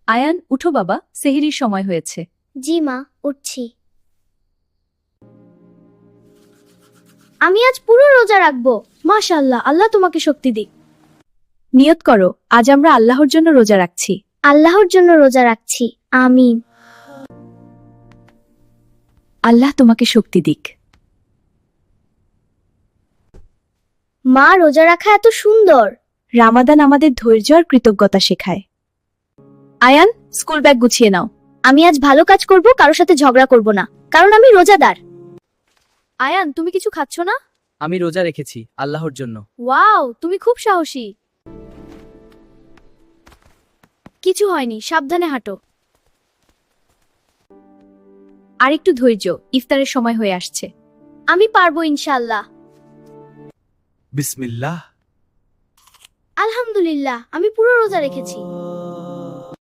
আয়ান, উঠো বাবা, সেহরির সময় হয়েছে। জি মা, উঠছি। আমি আজ পুরো রোজা রাখবো। মাশাআল্লাহ, আল্লাহ তোমাকে শক্তি দিক। নিয়ত করো, আজ আমরা আল্লাহর জন্য রোজা রাখছি। আল্লাহর জন্য রোজা রাখছি। আমিন। আল্লাহ তোমাকে শক্তি দিক। মা, রোজা রাখা এত সুন্দর। রামাদান আমাদের ধৈর্য আর কৃতজ্ঞতা শেখায়। আয়ান, স্কুল ব্যাগ গুছিয়ে নাও। আমি আজ ভালো কাজ করব, কারোর সাথে ঝগড়া করব না, কারণ আমি রোজাদার। আয়ান, তুমি কিছু খাচ্ছ না? আমি রোজা রেখেছি আল্লাহর জন্য। ওয়াও, তুমি খুব সাহসী। কিছু হয়নি, সাবধানে হাঁটো। আর একটু ধৈর্য, ইফতারের সময় হয়ে আসছে। আমি পারবো ইনশাআল্লাহ। বিসমিল্লাহ। আলহামদুলিল্লাহ, আমি পুরো রোজা রেখেছি।